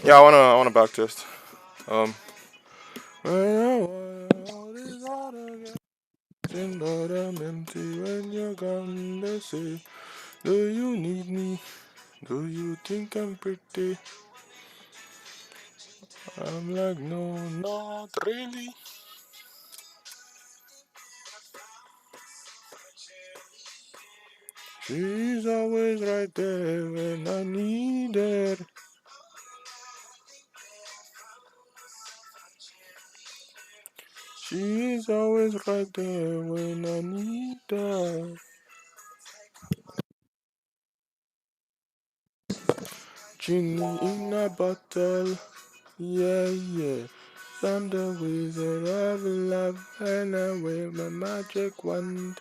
Yeah, I wanna back test. Um, when I want all this water, getting but I'm empty when you're gone. They say, do you need me? Do you think I'm pretty? I'm like, no, not really. She's always right there when I need her. She's always right there when I need her. Genie in a bottle, yeah, yeah. I'm the wizard of love, and I wave my magic wand.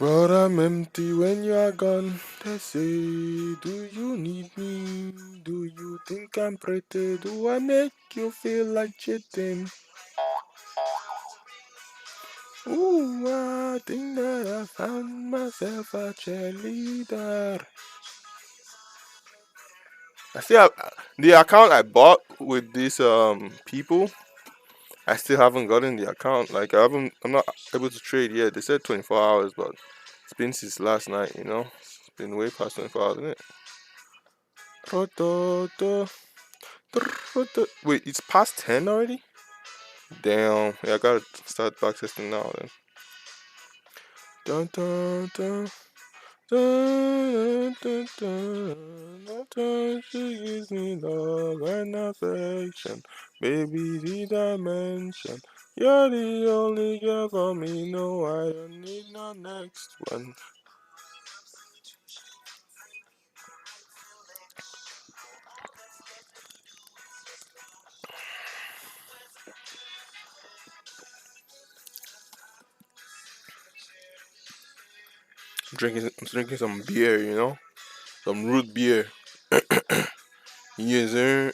But I'm empty when you're gone. They say, do you need me? Do you think I'm pretty? Do I make you feel like cheating? Ooh, I think that I found myself a cheerleader. I still have the account I bought with these people. I still haven't gotten the account. Like I'm not able to trade yet. They said 24 hours, but it's been since last night. It's been way past 24 hours, isn't it? Rototo, roto- Wait, it's past 10 already. Damn. Yeah, I gotta start backtesting now then. Dun, dun, dun. Dun, dun, dun, dun, dun. She gives me love and affection, baby, the dimension. You're the only girl for me. No, I don't need no next one. I'm drinking some beer. Some root beer. Yes, sir.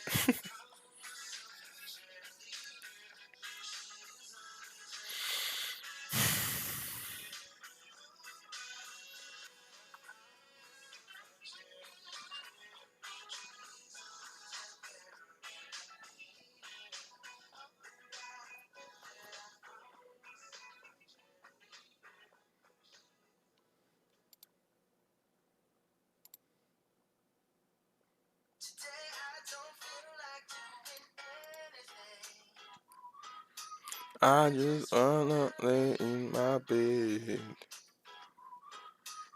I just wanna lay in my bed.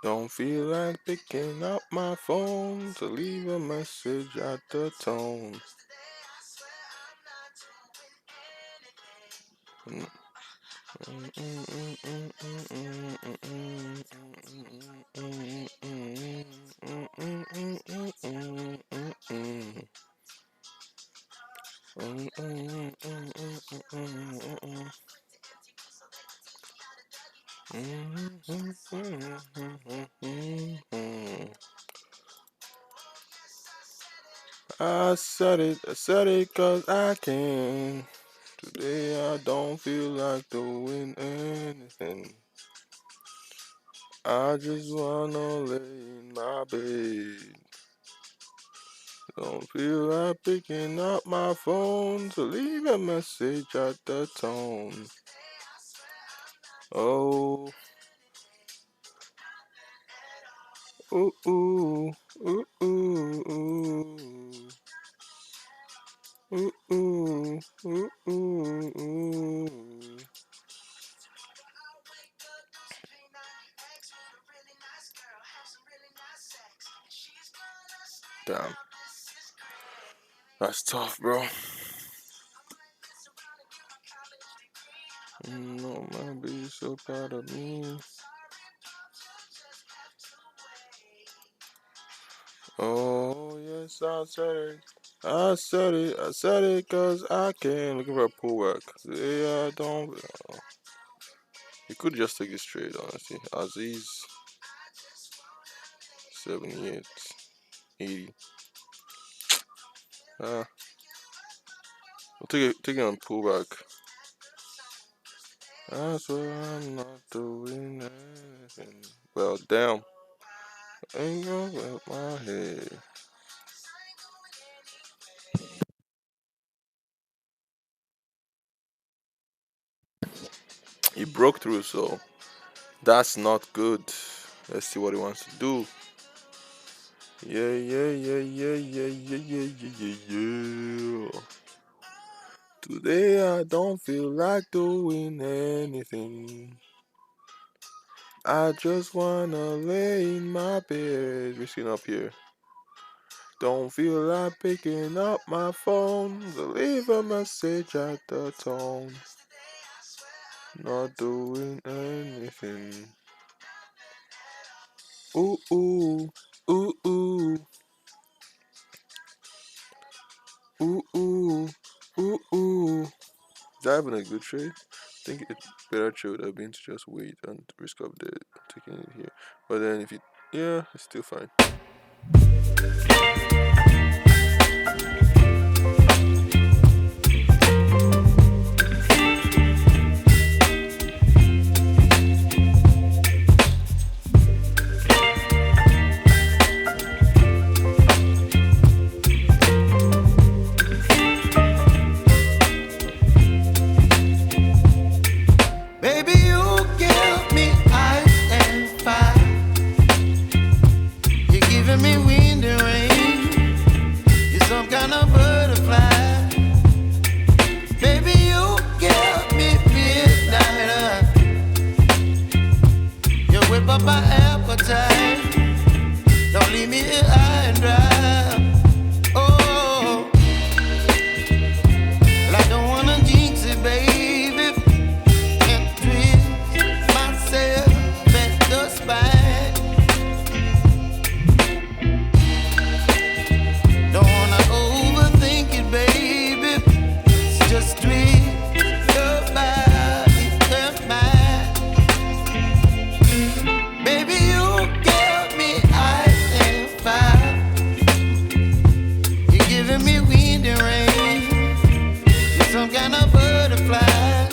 Don't feel like picking up my phone to leave a message at the tone. I said it 'cause I can. Today I don't feel like doing anything. I just wanna lay in my bed. Don't feel like picking up my phone to leave a message at the tone. Oh, ooh, ooh, ooh, ooh, ooh. Ooh, ooh, ooh, ooh, ooh. Damn, that's tough, bro. No man be so proud of me. Oh, yes, I said it. I said it 'cause I can. Looking for a pull work. Yeah, I don't. You could just take it straight, honestly. Aziz, 78, 80. We'll take it on pullback. I swear I'm not doing anything. Well, damn. Ain't gonna help my head. He broke through, so that's not good. Let's see what he wants to do. Yeah, yeah, yeah, yeah, yeah, yeah, yeah, yeah, yeah, yeah. Today I don't feel like doing anything. I just wanna lay in my bed. Risking up here. Don't feel like picking up my phone to leave a message at the tone. Not doing anything. Ooh ooh, ooh ooh, ooh ooh, ooh ooh. Is that even a good trade? I think it better trade would have been to just wait and risk up the taking it here. But then if you, yeah, it's still fine. Baby, you give me ice and fire. You're giving me wind and rain. You're some kind of butterfly. Baby, you give me midnight. You whip up my appetite. Don't leave me here high and dry. Oh, well, I don't wanna jinx it, baby. And twist myself at the spine. Don't wanna overthink it, baby. It's just twist your body and mine. Baby, you give me ice and fire. You're giving me wind and rain. You're some kind of butterfly.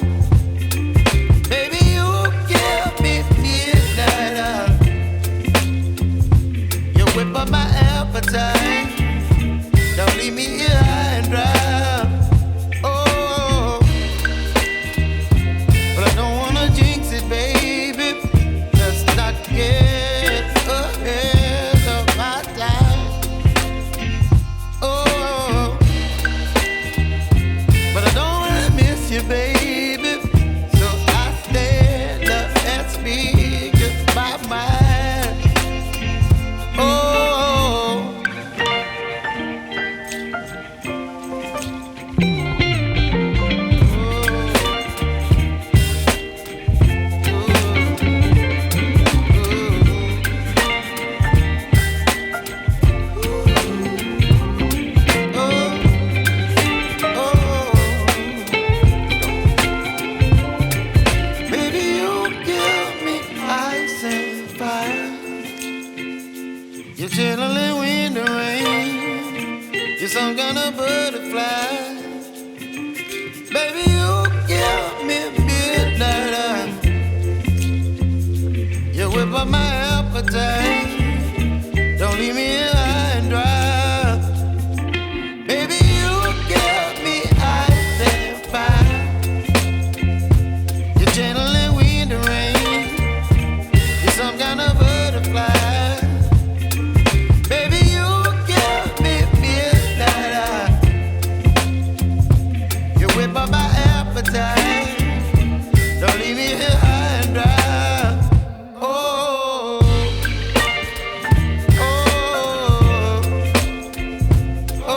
Baby, you give me midnight. You whip up my appetite. Don't leave me here high and dry. Oh, but I don't wanna jinx it, baby. Let's not get ahead of my time. Oh, but I don't wanna miss you, baby. So I stand up and speak my mind. Oh. Baby, you give me ice and fire. You're chilling wind and rain. You're some kind of butterfly. Baby, you give me midnight. You whip up my appetite. Don't leave me here high and dry. Baby, you give me ice and fire. You're channeling wind and rain. You're some kind of butterfly. Baby, you give me midnight. You whip up my appetite. Don't leave me here high and dry. Oh, oh, oh,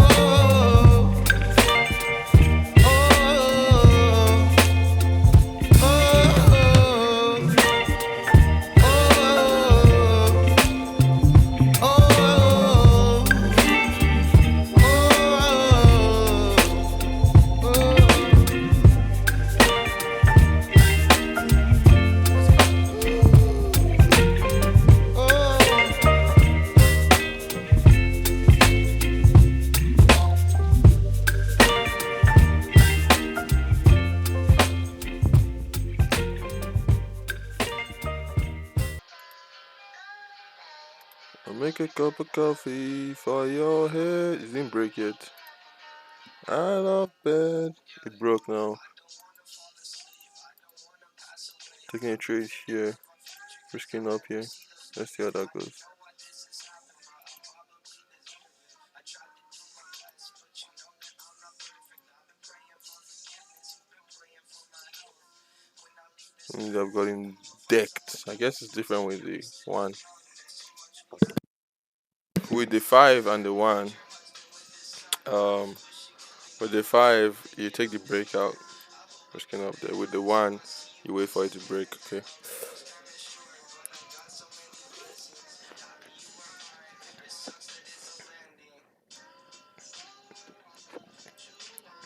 I'll make a cup of coffee for your head. It didn't break yet. I love bed. It broke now. Taking a trade here, risking up here. Let's see how that goes. And I've got him decked. I guess it's different with the one. With the 5 and the 1, um, with the 5, you take the breakout, risking up there. With the 1, you wait for it to break, okay?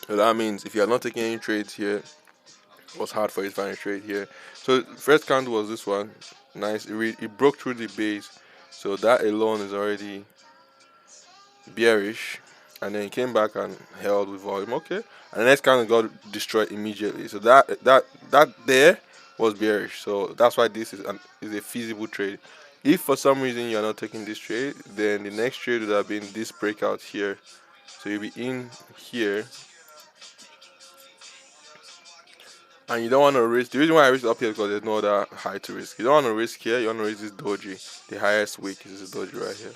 So that means if you are not taking any trades here, it was hard for you to find a trade here. So first candle was this one. Nice. It broke through the base. So that alone is already bearish. And then it came back and held with volume. Okay. And the next candle got destroyed immediately. So that there was bearish. So that's why this is a feasible trade. If for some reason you're not taking this trade, then the next trade would have been this breakout here. So you'll be in here. And you don't want to risk. The reason why I risk up here is because there's no other high to risk. You don't want to risk here. You want to risk this doji. The highest wick is this doji right here.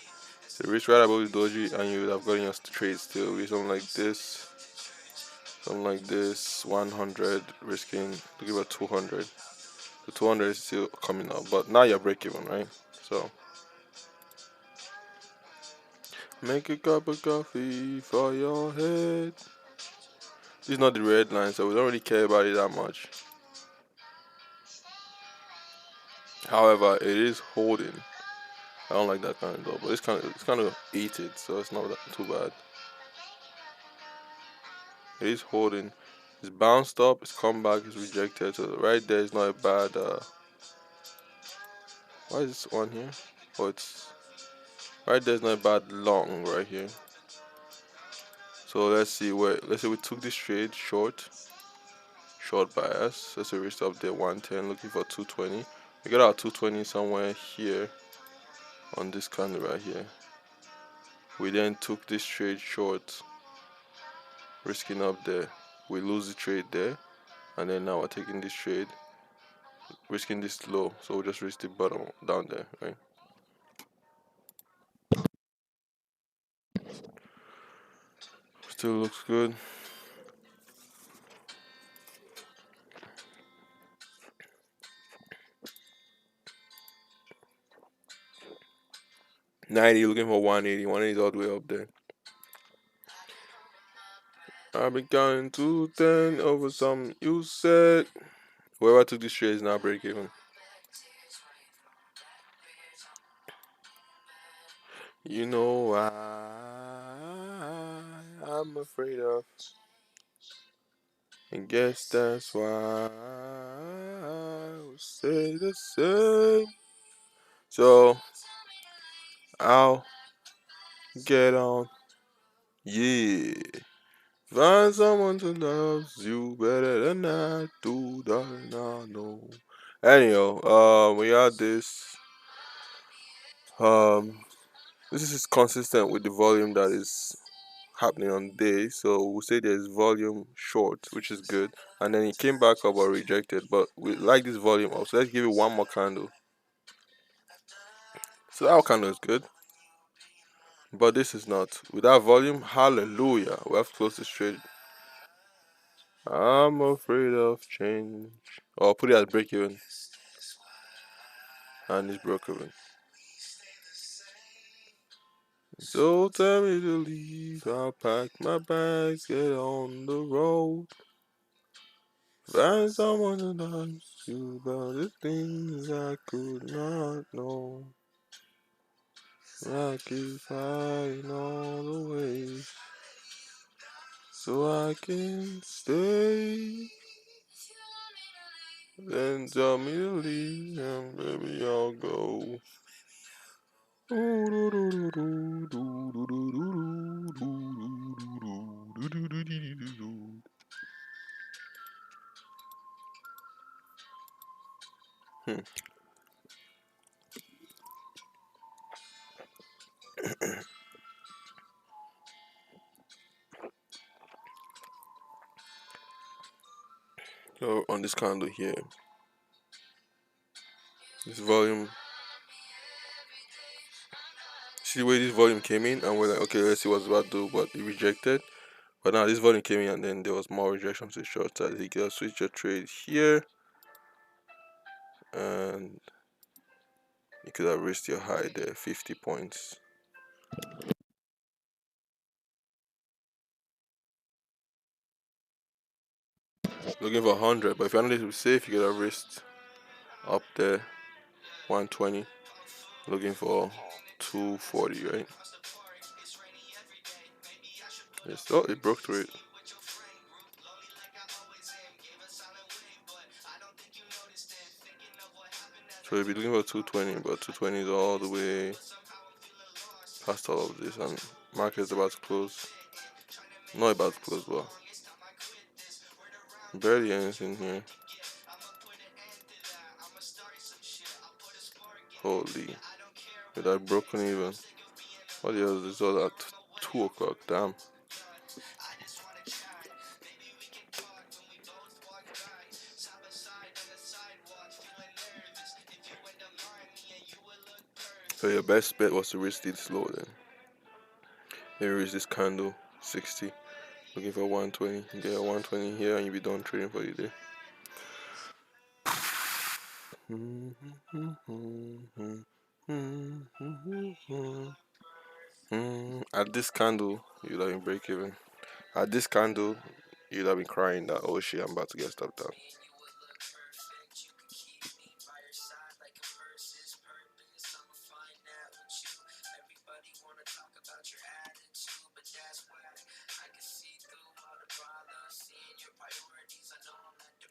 So risk right above the doji, and you would have gotten your trade still with something like this. Something like this, 100, risking to give it 200. The 200 is still coming up, but now you're break even, right? So make a cup of coffee for your head. This is not the red line, so we don't really care about it that much. However, it is holding. I don't like that kind of though, but it's kind of heated, so it's not that too bad. It is holding. It's bounced up. It's come back. It's rejected. So right there is not a bad. Why is this one here? Oh, it's right there is not a bad long right here. So let's see where. Let's say we took this trade short bias. Let's say we up there 110, looking for 220. We got our 220 somewhere here on this candle right here. We then took this trade short, risking up there. We lose the trade there, and then now we're taking this trade, risking this low. So we'll just risk the bottom down there, right? Still looks good. $90, looking for 180. 180 is all the way up there. I've been counting to 10 over some you said. Whoever took this trade is now break even. You know why I'm afraid of. And guess that's why I will say the same. So I'll get on. Yeah. Find someone who loves you better than I do, darling, I know. Anyhow, we got this. This is consistent with the volume that is happening on day. So we'll say there's volume short, which is good. And then it came back up or rejected. But we like this volume up. So let's give it one more candle. So that candle is good. But this is not. Without volume, hallelujah. We have to close this trade. I'm afraid of change. Or put it as break even. And it's broke even. So tell me to leave. I'll pack my bags, get on the road. Find someone who loves you about the things I could not know. I keep fighting all the way so I can stay. Then tell me to leave, and baby I'll go. So on this candle here, This volume. See the way this volume came in, and we're like, okay, let's see what's about to do, but it rejected. But now this volume came in, and then there was more rejection to the short side. You can switch your trade here, and you could have risked your high there, 50 points. Looking for 100, but if you wanted to be safe, you could have risked up there, 120. Looking for 240, right? Yes. Oh, it broke through it. So you'll be looking for 220, but 220 is all the way past all of this, and market's about to close. Not about to close, but barely anything here. Holy, with that broken even. What the hell is this all at 2 o'clock? Damn. So your best bet was to risk it slow then. Maybe risk this candle 60. Looking for 120. You get a 120 here and you'll be done trading for the day. At this candle, you'd have been break even. At this candle, you'd have been crying that, oh shit, I'm about to get stopped out.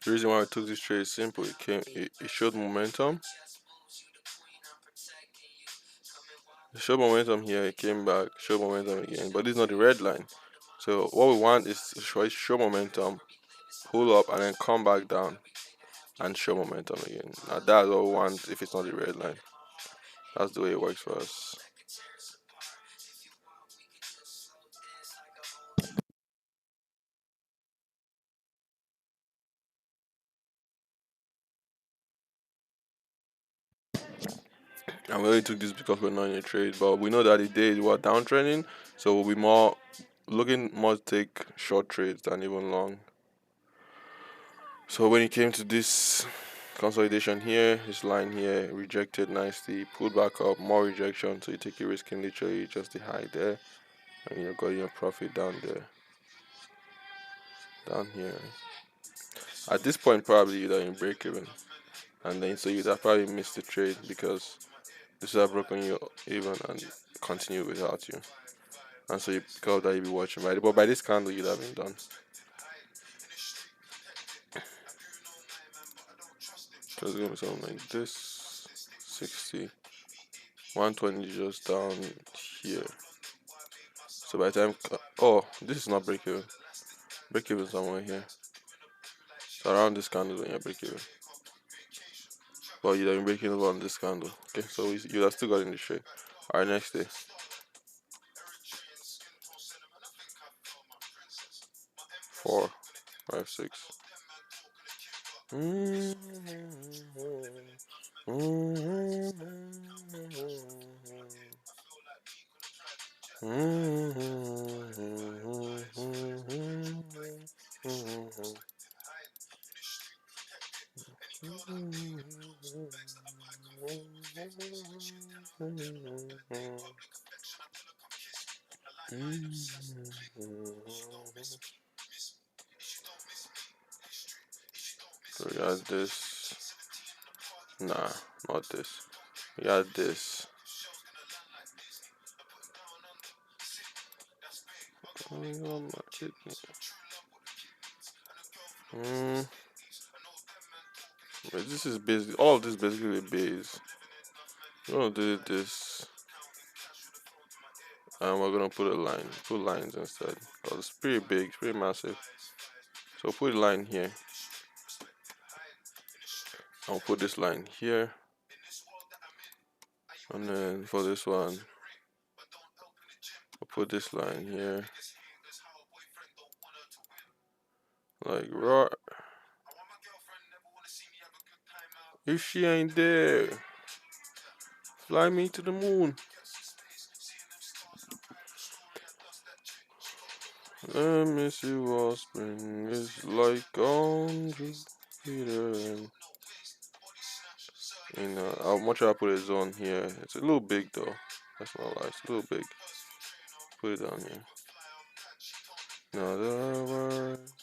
The reason why I took this trade is simple. It showed momentum. It showed momentum here, it came back, showed momentum again, but this is not the red line. So what we want is to show momentum, pull up, and then come back down and show momentum again. Now that's what we want if it's not the red line. That's the way it works for us. And we only took this because we're not in a trade, but we know that the day we're downtrending, so we'll be more looking more to take short trades than even long. So when it came to this consolidation here, this line here rejected nicely, pulled back up, more rejection, so you take a risk in literally just the high there, and you've got your profit down there, down here. At this point, probably you'd have in break even, and then so you'd have probably missed the trade because this would have broken you even and continue without you. And so you because that you'd be watching by but by this candle you'd have been done. So it's gonna be something like this, 60, 120 just down here. So by the time oh, this is not break even. Break even somewhere here. So around this candle when you're break even. But you'd have been breaking over on this candle. Okay, so you'd have still got in the trade. Alright, next day. 4, 5, 6. So we got this. Nah, not this. We got this. Oh my goodness. This is basically all of this basically base. We're gonna do this, and we're gonna put a line, put lines instead, because it's pretty big, it's pretty massive. So put a line here. I'll put this line here, and then for this one, I'll put this line here. Like right. If she ain't there. Fly me to the moon. Let me see what spring is like on Jupiter. How much I put a zone here? It's a little big though. That's not lie. It's a little big. Put it down here. In other words,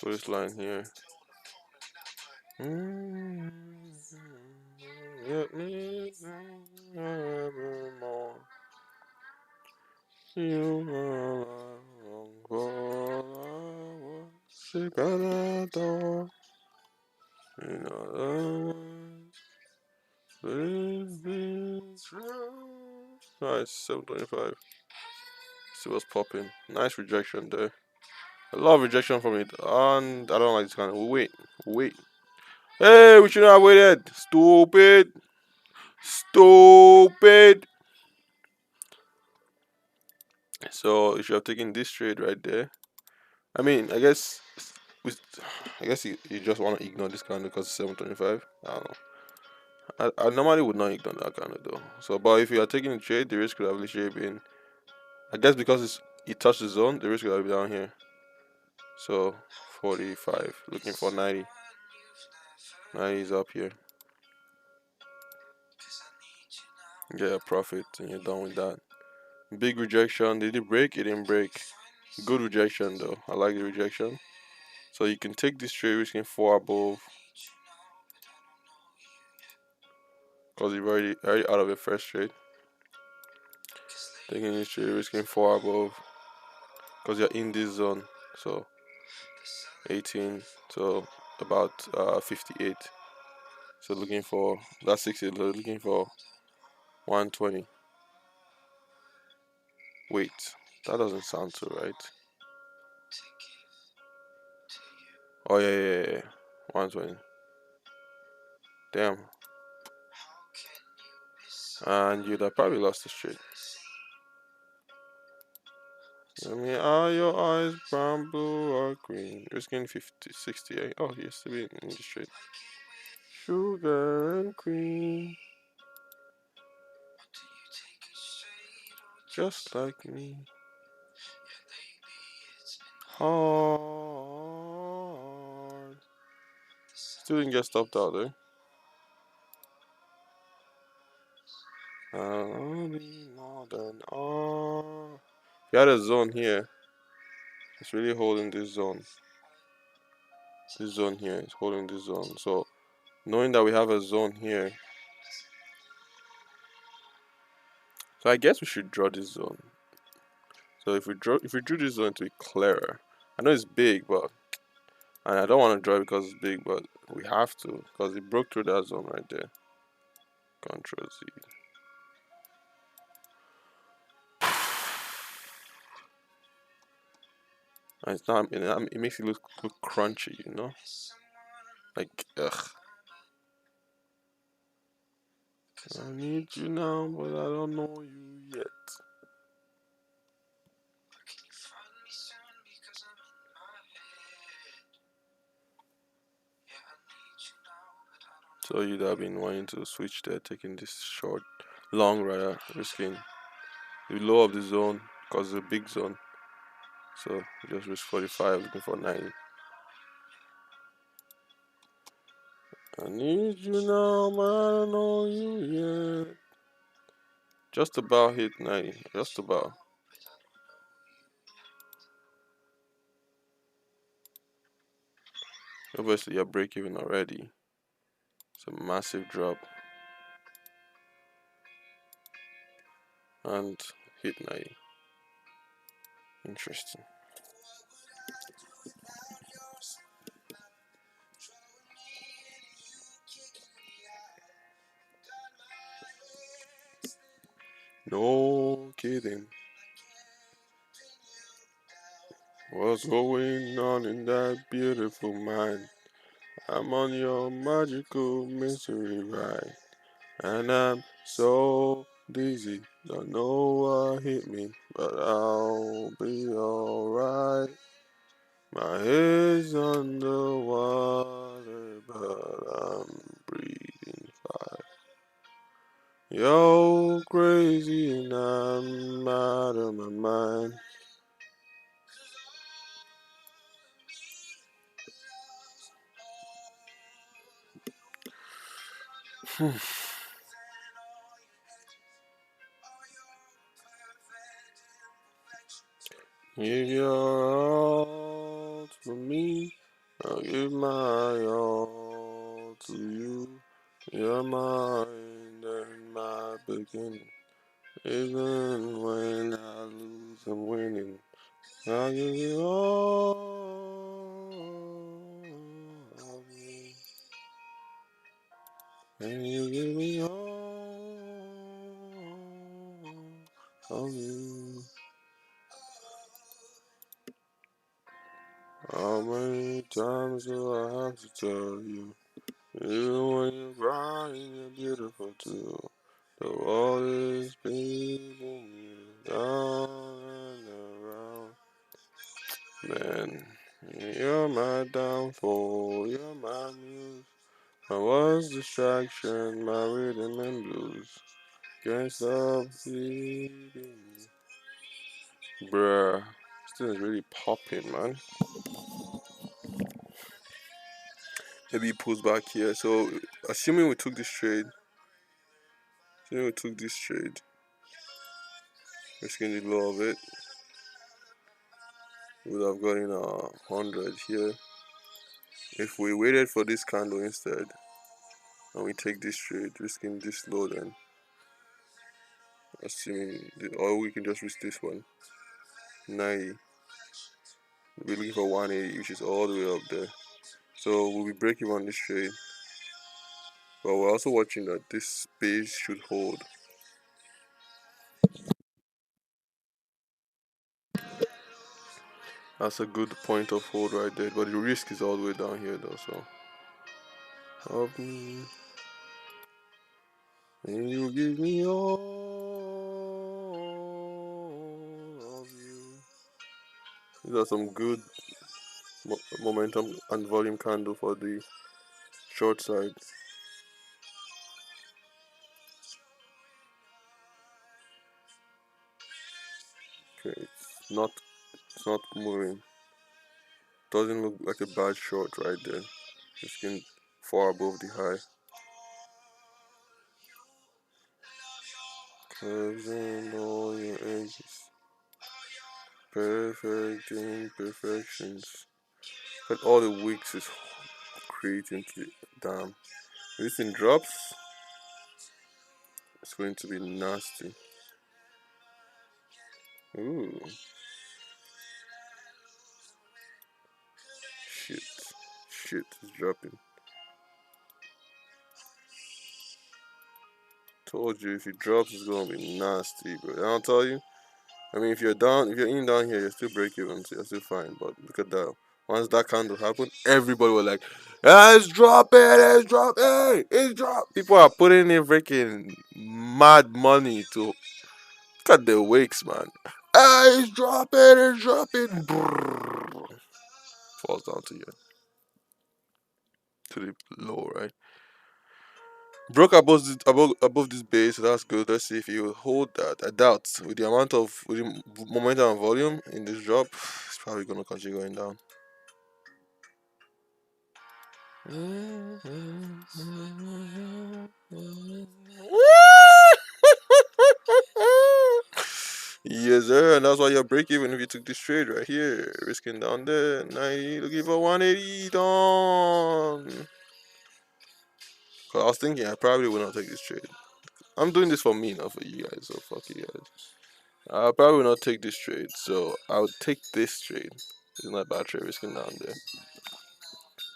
put this line here. Let me evermore. You are long for I worship and adore. In other words, please be true. Nice, 725. See what's popping. Nice rejection there. A lot of rejection from it. And I don't like this kind of. Wait. Hey, we shouldn't have waited. Stupid. So you should have taken this trade right there. I mean, I guess you just want to ignore this candle because it's 725. I don't know. I normally would not ignore that candle though. So, but if you are taking a trade, the risk could have literally been, I guess because it touched the zone, the risk could have been down here. So 45, looking for 90. 90 is up here. Get a profit and you're done with that. Big rejection. Did it break? It didn't break. Good rejection though. I like the rejection. So you can take this trade risking 4 above. Because you're already out of the first trade. Taking this trade risking 4 above. Because you're in this zone. So 18. So about 58. So looking for that's 60. Looking for 120. Wait, that doesn't sound so right. Oh yeah. 120. Damn. And you'd have probably lost the trade. I mean, are your eyes brown, blue, or green? Risking 50, 68. Oh, he has to be in the trade. Sugar and cream. Just like me. Hard. Still didn't get stopped out there. I'll be more than all. He had a zone here. It's really holding this zone. This zone here is holding this zone. So knowing that we have a zone here, so I guess we should draw this zone. So if we drew this zone to be clearer, I know it's big, but and I don't want to draw it because it's big, but we have to because it broke through that zone right there. Control Z. And it's not. It makes it look crunchy, you know. Like ugh. I need you now, but I don't know you yet. So you'd have been wanting to switch there, taking this short, long rather, risking the low of the zone because it's a big zone. So just risk 45, looking for 90. I need you now, but I don't know you yet. Just about hit 90, just about. Obviously, you're break even already. It's a massive drop. And hit 90. Interesting. No kidding. What's going on in that beautiful mind? I'm on your magical mystery ride. And I'm so dizzy. Don't know what hit me, but I'll be alright. My head's underwater, but I'm breathing. Yo, crazy and I'm out of my mind. Give your all to me, I'll give my all to you. You're mine and my beginning. Even when I lose, I'm winning. I'll give you all of me, and you give me all of you. How many times do I have to tell you? Even when you're crying, you're beautiful too. The world is beating you down and around. Man, you're my downfall, you're my muse. My worst distraction, my rhythm and blues. Can't stop bleeding me. Bruh, this thing is really popping, man. Maybe he pulls back here. So, assuming we took this trade, risking the low of it, we would have gotten 100 here. If we waited for this candle instead, and we take this trade, risking this low, then or we can just risk this one, 90. We're looking for 180, which is all the way up there. So we'll be breaking on this trade, but we're also watching that this space should hold. That's a good point of hold right there, but the risk is all the way down here though. So, and you give me all of you. These are some good momentum and volume candle for the short side. Okay, it's not moving. Doesn't look like a bad short right there. It's getting far above the high. Curves and all your edges. Perfect imperfections. But all the wicks is creating to damn. If this thing drops, it's going to be nasty. Ooh. Shit, it's dropping. Told you if it drops, it's gonna be nasty, bro. I'll tell you. I mean, if you're in down here, you're still break even, so you're still fine. But look at that. Once that candle happened, everybody was like, "Ah, it's dropping, it's dropping, it's dropping." People are putting in freaking mad money to look at the wicks, man. Ah, it's dropping, it's dropping. Brrr. Falls down to the low, right? Broke above this base, so that's good. Let's see if you hold that. I doubt with the momentum and volume in this drop, it's probably gonna continue going down. Yes, sir, and that's why you're break even if you took this trade right here, risking down there 90, looking for 180 down. Cause I was thinking I probably will not take this trade. I'm doing this for me, not for you guys. So fuck you guys. I'll probably not take this trade, so I would take this trade. It's not a bad trade risking down there.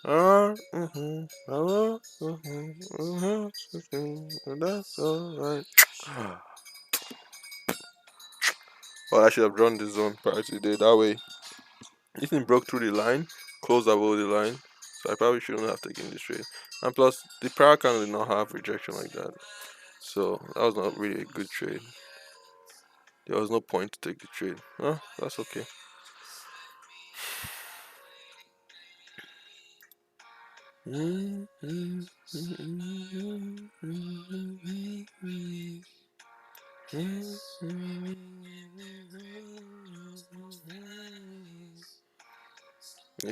That's alright. Well, I should have drawn this zone prior to today. That way, if it broke through the line, closed above the line, so I probably shouldn't have taken this trade. And plus, the prior candle did not have rejection like that, so that was not really a good trade. There was no point to take the trade. Huh? That's okay. If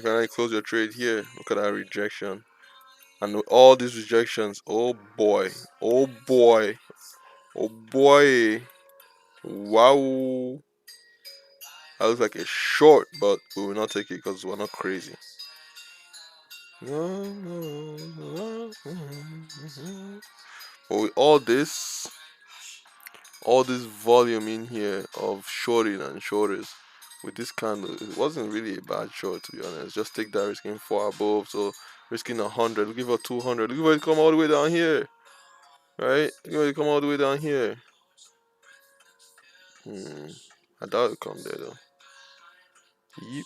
I close your trade here, look at that rejection. And all these rejections, oh boy, oh boy, oh boy. Wow. That looks like a short, but we will not take it because we're not crazy. But with all this volume in here of shorting and shorters, with this candle, it wasn't really a bad short, to be honest. Just take that risking 4 above, so risking 100, looking for 200, looking for it to come all the way down here, right? Looking for it to come all the way down here. I doubt it'll come there though. Yep.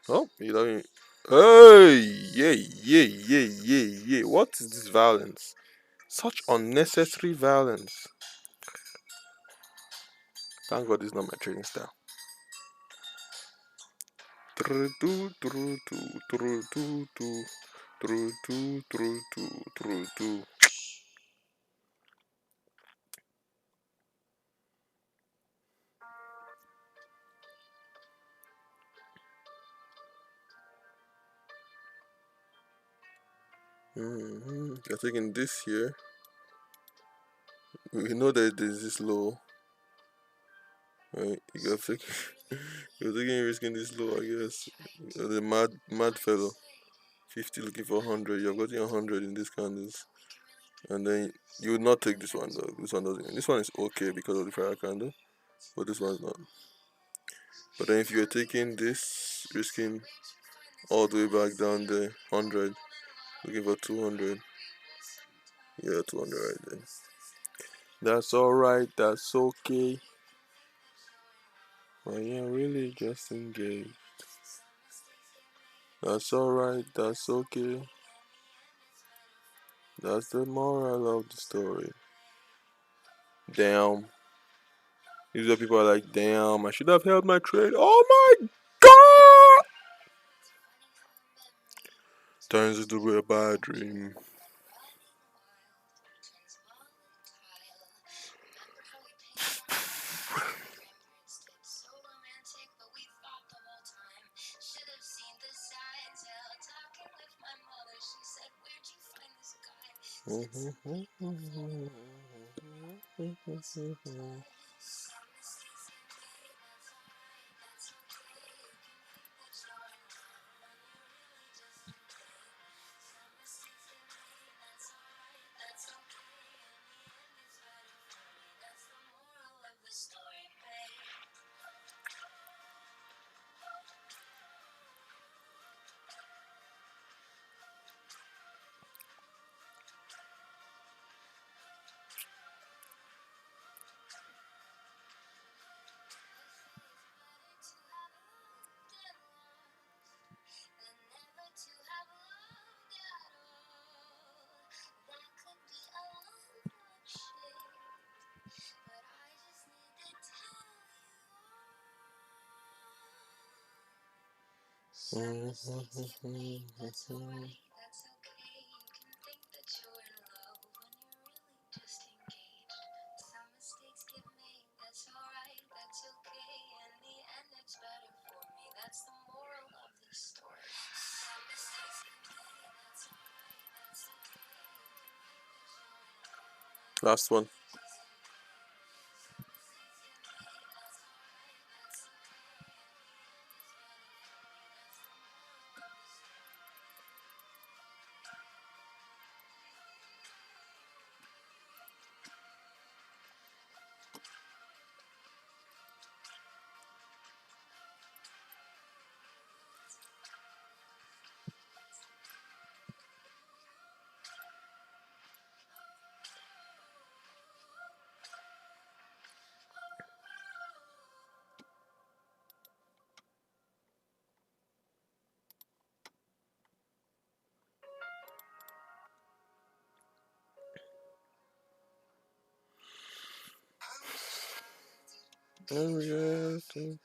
Oh, you don't. Hey, yeah, yeah, yeah, yeah, yeah. What is this violence? Such unnecessary violence. Thank God this is not my trading style. You're taking this here. We know that there's this low. Right? You're taking risking this low, I guess. You're the mad fellow. 50 looking for 100. You're getting 100 in these candles. And then you would not take this one though. This one doesn't. This one is okay because of the fire candle, but this one's not. But then if you're taking this, risking all the way back down there, 100, looking for 200. Yeah, 200 right there. That's alright, that's okay. But yeah, really just engaged. That's alright, that's okay. That's the moral of the story. Damn. These are people are like, damn, I should have held my trade. Oh my god! Turns into a bad dream. Last one. Everything.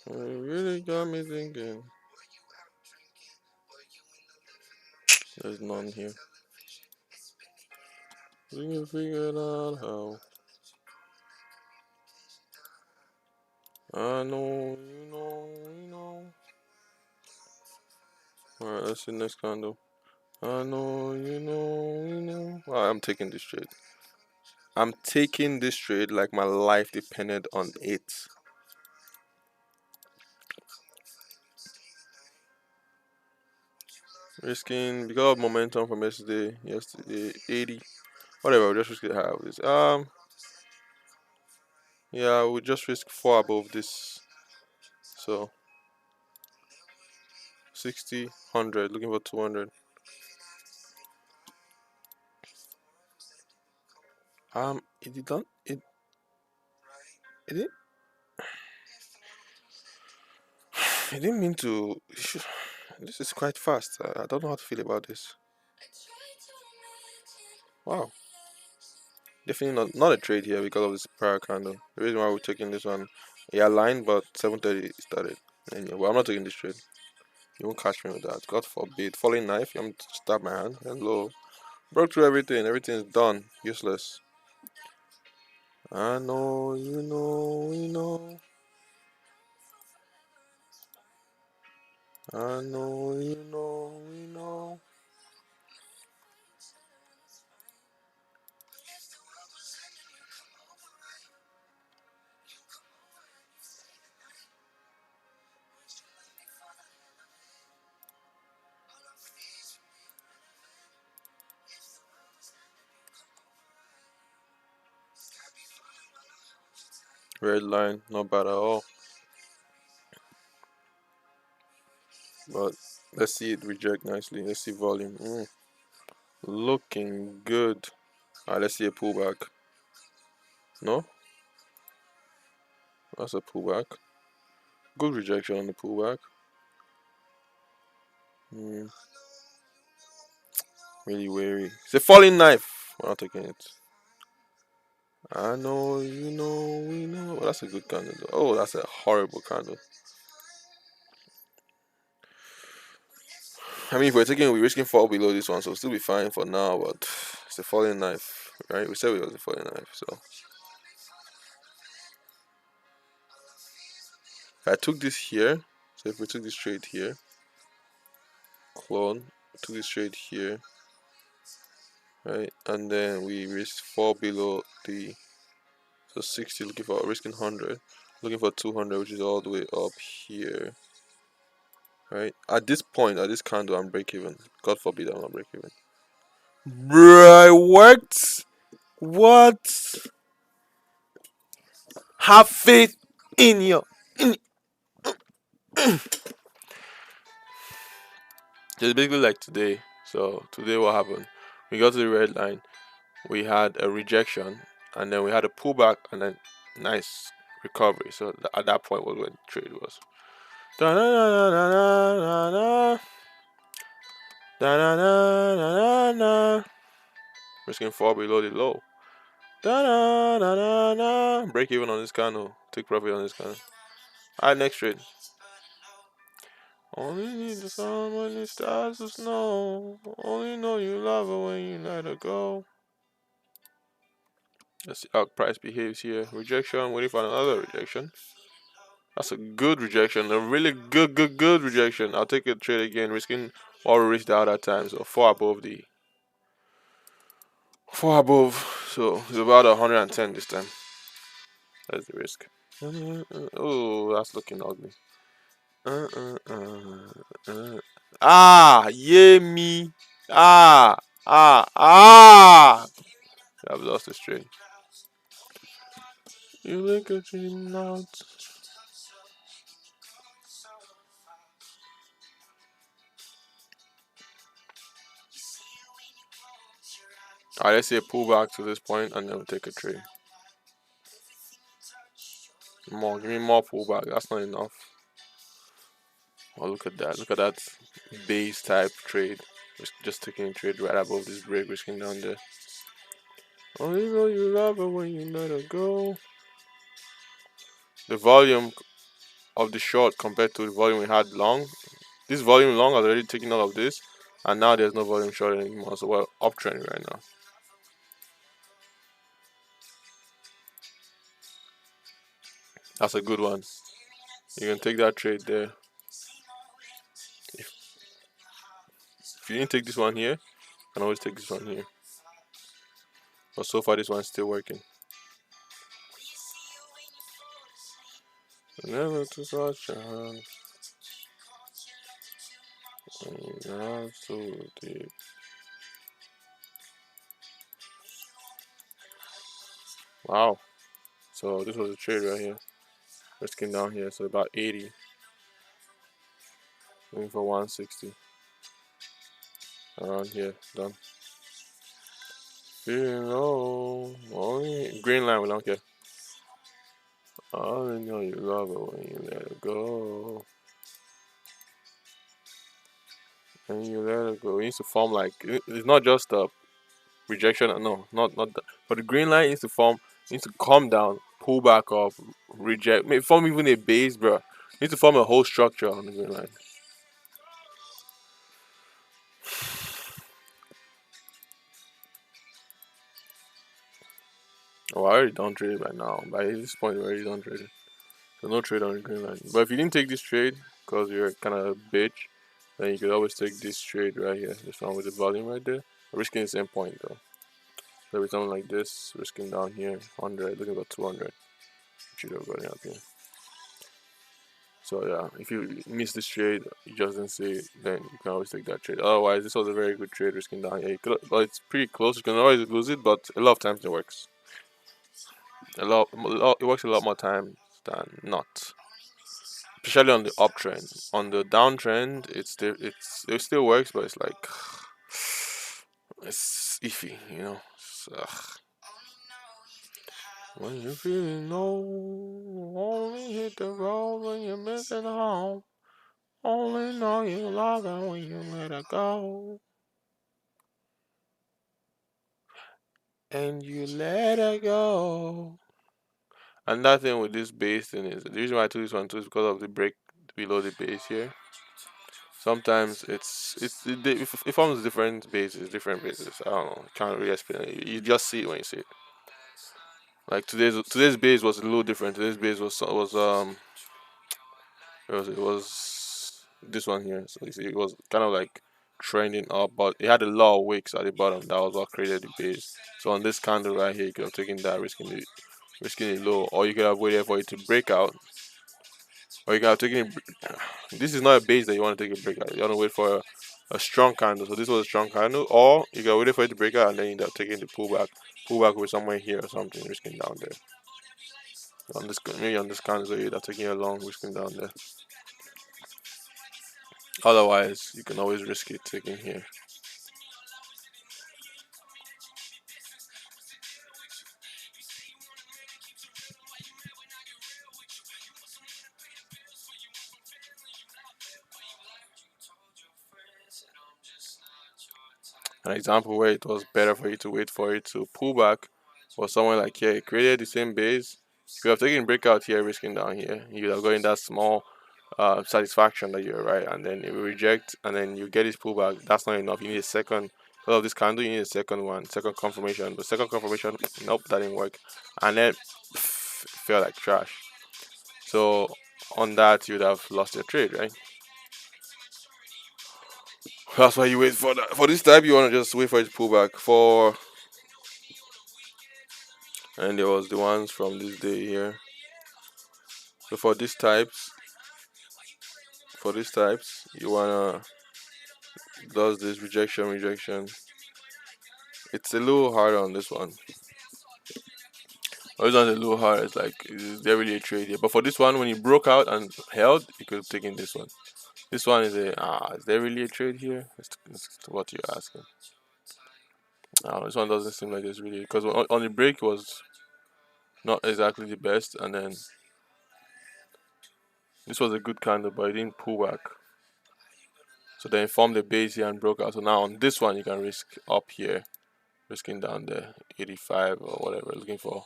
It really got me thinking. There's none here. We can figure it out how. I know, you know, you know. Alright, let's see next candle. I know, you know, you know. Alright, I'm taking this trade. I'm taking this trade like my life depended on it. Risking because of momentum from yesterday 80. Whatever, we'll just risk it high with this. Yeah, we'll just risk 4 above this. So 60, 100, looking for 200. It did not, it didn't, it didn't mean to. This is quite fast. I don't know how to feel about this. Wow, definitely not a trade here because of this prior candle. The reason why we're taking this one, yeah, line, but 7:30 started. And yeah, well, I'm not taking this trade. You won't catch me with that. God forbid. Falling knife, I'm to stab my hand. Hello. Broke through everything. Everything's done. Useless. I know, you know, you know. I know, you know, you know. Red line, not bad at all. But let's see it reject nicely. Let's see volume. Looking good. Alright, let's see a pullback. No? That's a pullback. Good rejection on the pullback. Really wary. It's a falling knife. We're not taking it. I know, you know, we know. Well, that's a good candle. Oh, that's a horrible candle. I mean, if we're taking, we're risking fall below this one, so we'll still be fine for now. But it's a falling knife, right? We said it was a falling knife, so if I took this here. So if we took this trade here, clone, took this trade here, right, and then we risk fall below the so 60, looking for risking 100, looking for 200, which is all the way up here. Right? At this point, at this candle, I'm break even. God forbid I'm not break even. Bruh, it worked. What? Have faith in your. Just basically like today. So today, what happened? We got to the red line. We had a rejection, and then we had a pullback, and then nice recovery. So at that point was when the trade was. Da da da da da da da da da da da. Risking fall below the low. Da da da da da. Break even on this candle. Take profit on this candle. Alright, next trade. Only need the sun when it starts to snow. Only know you love her when you let her go. Let's see how price behaves here. Rejection. Waiting for another rejection. That's a good rejection. A really good rejection. I'll take a trade again, risking what we reached out at times. So four above the. Four above. So it's about 110 this time. That's the risk. Oh, that's looking ugly. Yeah, me. I've lost the string. You look at you not. Alright, let's see a pullback to this point and then we'll take a trade. More, give me more pullback. That's not enough. Oh, look at that. Look at that base type trade. Just taking a trade right above this break, risking down there. Only know you love her when you let her go. The volume of the short compared to the volume we had long. This volume long has already taken all of this, and now there's no volume short anymore. So we're uptrending right now. That's a good one. You can take that trade there. If, if you didn't take this one here, you can always take this one here. But so far, this one's still working. Never to such a hand. Not so deep. Wow. So this was a trade right here. Risking down here, so about 80. Looking for 160. Around here, done. Feeling low. Only green line, we don't care. I only know you love it when you let it go. And you let it go. It needs to form like it's not just a rejection. No, not that. But the green line needs to form. Needs to come down, pull back up, reject. Maybe form even a base, bro. Needs to form a whole structure on the green line. Oh, I already done trade right now. By this point, I already done trade. So no trade on the green line. But if you didn't take this trade because you're kind of a bitch, then you could always take this trade right here. This one with the volume right there. Risking the same point though. So with something like this, risking down here, 100, looking for 200. Should have got up here. So yeah, if you miss this trade, you just didn't see it, then you can always take that trade. Otherwise, this was a very good trade risking down here. You could, but it's pretty close. You can always lose it, but a lot of times it works. It works a lot more times than not. Especially on the uptrend. On the downtrend, it still works, but it's like it's iffy, you know. When you feeling low, only hit the road when you're missing home. Only know you love her when you let her go. And you let her go. And that thing with this bass thing is the reason why I took this one too is because of the break below the bass here. Sometimes it forms different bases, different bases. I don't know. Can't really explain it. You just see it when you see it. Like today's base was a little different. Today's base was it was this one here. So you see, it was kind of like trending up, but it had a lot of wicks at the bottom. That was what created the base. So on this candle right here, you could have taken that, risking it low, or you could have waited for it to break out, or you could have taken it. This is not a base that you want to take a breakout. You want to wait for a strong candle. So this was a strong candle, or you could have waited for it to break out and then you end up taking the pullback. Pullback with somewhere here or something, risking down there. On this maybe on this candle, so you're taking a long, risking down there. Otherwise, you can always risk it taking here. An example where it was better for you to wait for it to pull back was somewhere like here. It created the same base. If you have taken breakout here, risking down here, you would have gotten that small satisfaction that you're right, and then it will reject, and then you get this pullback. That's not enough. You need a second. Because of this candle, you need a second one, second confirmation. But second confirmation, nope, that didn't work, and then felt like trash. So on that, you'd have lost your trade, right? That's why you wait for that. For this type, you want to just wait for it to pull back. And there was the ones from this day here. So for these types, you wanna does this rejection. It's a little harder on this one. Or it's not a little hard. It's like is there really a trade here? But for this one, when you broke out and held, you could have taken this one. This one is is there really a trade here? That's what you're asking. This one doesn't seem like there's really because on the break was not exactly the best, and then this was a good candle, but it didn't pull back. So then it formed a base here and broke out. So now on this one, you can risk up here risking down there 85 or whatever, looking for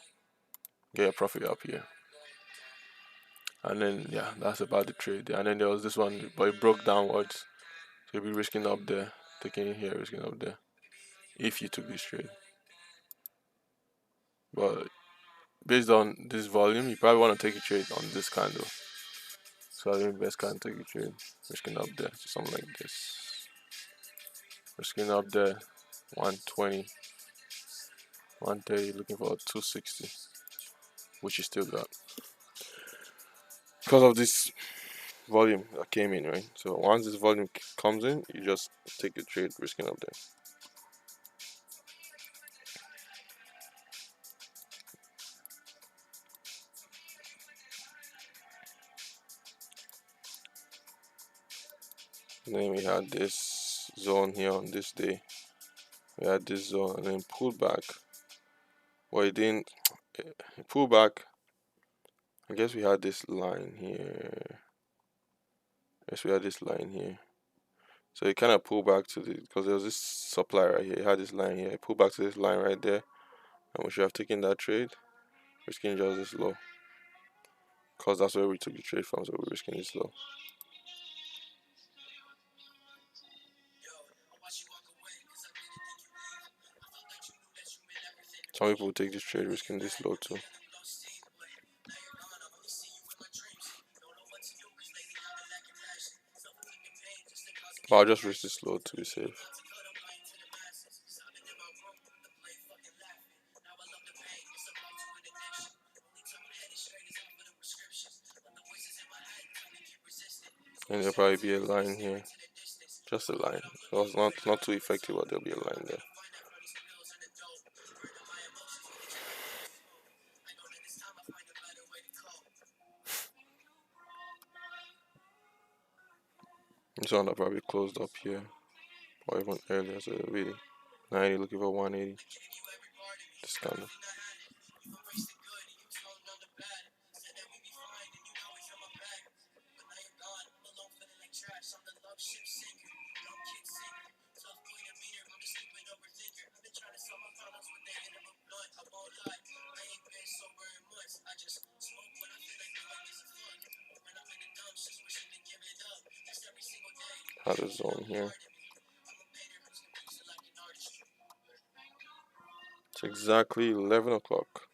get a profit up here. And then yeah, that's about the trade. And then there was this one, but it broke downwards, so you'll be risking up there, taking it here, risking up there, if you took this trade. But based on this volume, you probably want to take a trade on this candle. So I think best can take a trade, risking up there, something like this, risking up there, 120, 130, looking for 260, which you still got because of this volume that came in, right? So once this volume comes in, you just take a trade, risking up there. And then we had this zone here on this day. We had this zone and then pulled back. Well, it didn't. It pulled back. I guess we had this line here. Yes, we had this line here. So it kind of pulled back to the, because there was this supply right here. It had this line here. It pulled back to this line right there. And we should have taken that trade, risking just this low. Because that's where we took the trade from, so we're risking this low. Some people will take this trade risking this low too. But I'll just risk this low to be safe. And there'll probably be a line here. Just a line. So it's not too effective, but there'll be a line there. This one that probably closed up here, or even earlier, so really 90 looking for 180. This kind of. Had a zone here. It's exactly 11 o'clock.